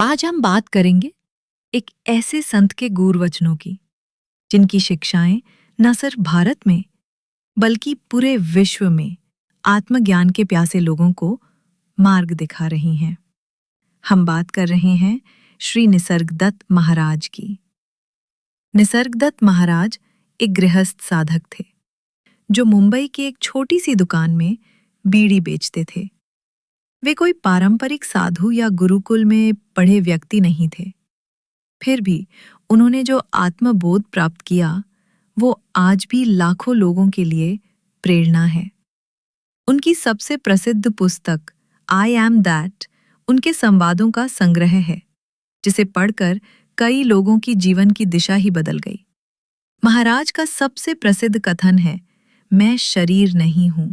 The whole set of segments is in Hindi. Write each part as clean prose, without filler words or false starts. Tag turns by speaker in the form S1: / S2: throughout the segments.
S1: आज हम बात करेंगे एक ऐसे संत के गूढ़ वचनों की जिनकी शिक्षाएं न सिर्फ भारत में बल्कि पूरे विश्व में आत्मज्ञान के प्यासे लोगों को मार्ग दिखा रही हैं। हम बात कर रहे हैं श्री निसर्गदत्त महाराज की। निसर्गदत्त महाराज एक गृहस्थ साधक थे जो मुंबई की एक छोटी सी दुकान में बीड़ी बेचते थे। वे कोई पारंपरिक साधु या गुरुकुल में पढ़े व्यक्ति नहीं थे। फिर भी उन्होंने जो आत्मबोध प्राप्त किया वो आज भी लाखों लोगों के लिए प्रेरणा है। उनकी सबसे प्रसिद्ध पुस्तक आई एम दैट उनके संवादों का संग्रह है, जिसे पढ़कर कई लोगों की जीवन की दिशा ही बदल गई। महाराज का सबसे प्रसिद्ध कथन है, मैं शरीर नहीं हूं।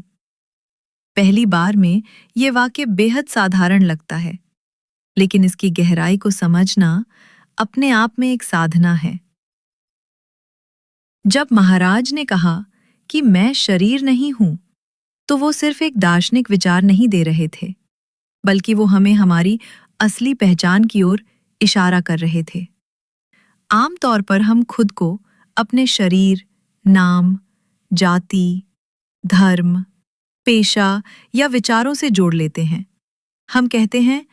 S1: पहली बार में ये वाक्य बेहद साधारण लगता है, लेकिन इसकी गहराई को समझना अपने आप में एक साधना है। जब महाराज ने कहा कि मैं शरीर नहीं हूं, तो वो सिर्फ एक दार्शनिक विचार नहीं दे रहे थे, बल्कि वो हमें हमारी असली पहचान की ओर इशारा कर रहे थे। आमतौर पर हम खुद को अपने शरीर, नाम, जाति, धर्म, पेशा या विचारों से जोड़ लेते हैं। हम कहते हैं,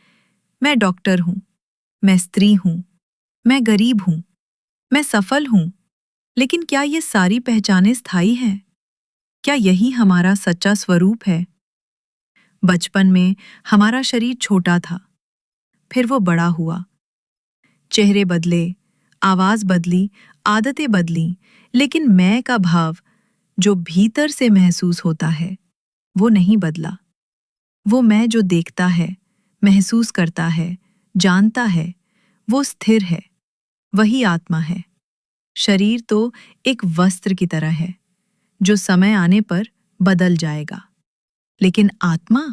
S1: मैं डॉक्टर हूं, मैं स्त्री हूं, मैं गरीब हूं, मैं सफल हूं। लेकिन क्या ये सारी पहचानें स्थायी हैं? क्या यही हमारा सच्चा स्वरूप है? बचपन में हमारा शरीर छोटा था, फिर वो बड़ा हुआ। चेहरे बदले, आवाज बदली, आदतें बदली, लेकिन मैं का भाव जो भीतर से महसूस होता है वो नहीं बदला। वो मैं जो देखता है, महसूस करता है, जानता है, वो स्थिर है। वही आत्मा है। शरीर तो एक वस्त्र की तरह है जो समय आने पर बदल जाएगा, लेकिन आत्मा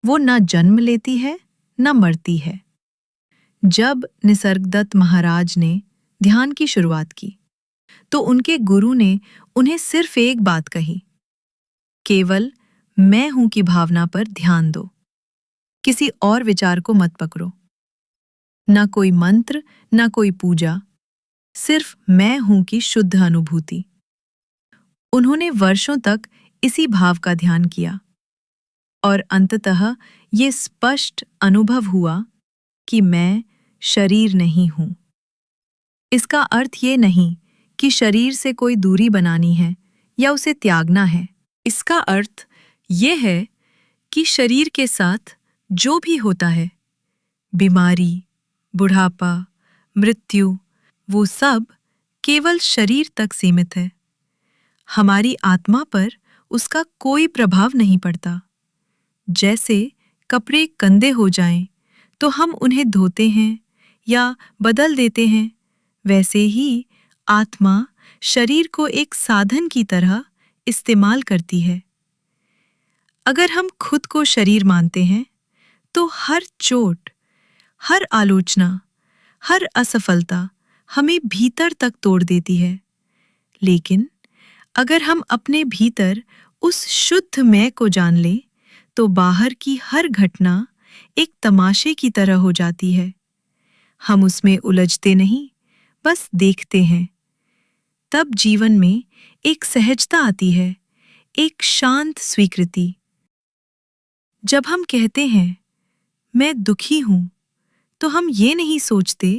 S1: वो ना जन्म लेती है ना मरती है। जब निसर्गदत्त महाराज ने ध्यान की शुरुआत की तो उनके गुरु ने उन्हें सिर्फ एक बात कही, केवल मैं हूं की भावना पर ध्यान दो, किसी और विचार को मत पकड़ो। ना कोई मंत्र, ना कोई पूजा, सिर्फ मैं हूं की शुद्ध अनुभूति। उन्होंने वर्षों तक इसी भाव का ध्यान किया और अंततः ये स्पष्ट अनुभव हुआ कि मैं शरीर नहीं हूं। इसका अर्थ ये नहीं कि शरीर से कोई दूरी बनानी है या उसे त्यागना है। इसका अर्थ ये है कि शरीर के साथ जो भी होता है, बीमारी, बुढ़ापा, मृत्यु, वो सब केवल शरीर तक सीमित है। हमारी आत्मा पर उसका कोई प्रभाव नहीं पड़ता। जैसे कपड़े गंदे हो जाएं तो हम उन्हें धोते हैं या बदल देते हैं, वैसे ही आत्मा शरीर को एक साधन की तरह इस्तेमाल करती है। अगर हम खुद को शरीर मानते हैं तो हर चोट, हर आलोचना, हर असफलता हमें भीतर तक तोड़ देती है। लेकिन अगर हम अपने भीतर उस शुद्ध मैं को जान लें तो बाहर की हर घटना एक तमाशे की तरह हो जाती है। हम उसमें उलझते नहीं, बस देखते हैं। तब जीवन में एक सहजता आती है, एक शांत स्वीकृति। जब हम कहते हैं मैं दुखी हूं, तो हम ये नहीं सोचते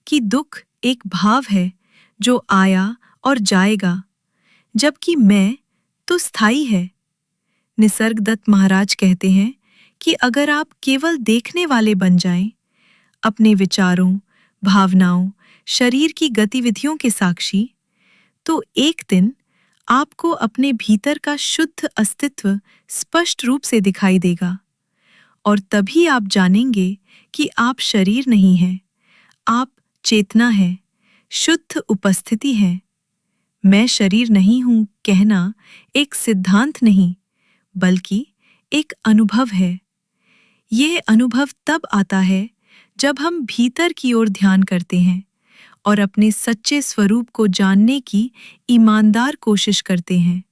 S1: कि दुख एक भाव है जो आया और जाएगा, जबकि मैं तो स्थायी है। निसर्गदत्त महाराज कहते हैं कि अगर आप केवल देखने वाले बन जाएं, अपने विचारों, भावनाओं, शरीर की गतिविधियों के साक्षी, तो एक दिन आपको अपने भीतर का शुद्ध अस्तित्व स्पष्ट रूप से दिखाई देगा। और तभी आप जानेंगे कि आप शरीर नहीं हैं, आप चेतना हैं, शुद्ध उपस्थिति हैं। मैं शरीर नहीं हूं कहना एक सिद्धांत नहीं, बल्कि एक अनुभव है। यह अनुभव तब आता है जब हम भीतर की ओर ध्यान करते हैं और अपने सच्चे स्वरूप को जानने की ईमानदार कोशिश करते हैं।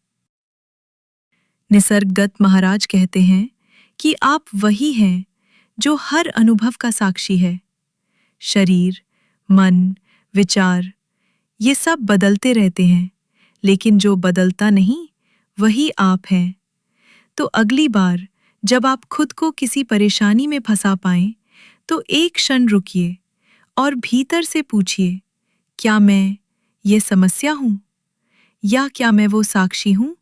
S1: निसर्गदत्त महाराज कहते हैं कि आप वही हैं जो हर अनुभव का साक्षी है। शरीर, मन, विचार ये सब बदलते रहते हैं, लेकिन जो बदलता नहीं वही आप हैं। तो अगली बार जब आप खुद को किसी परेशानी में फंसा पाएं, तो एक क्षण रुकिए और भीतर से पूछिए, क्या मैं ये समस्या हूं? या क्या मैं वो साक्षी हूं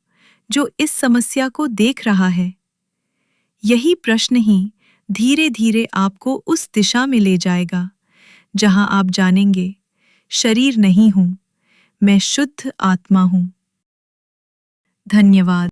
S1: जो इस समस्या को देख रहा है? यही प्रश्न ही धीरे धीरे आपको उस दिशा में ले जाएगा जहां आप जानेंगे, शरीर नहीं हूं, मैं शुद्ध आत्मा हूं। धन्यवाद।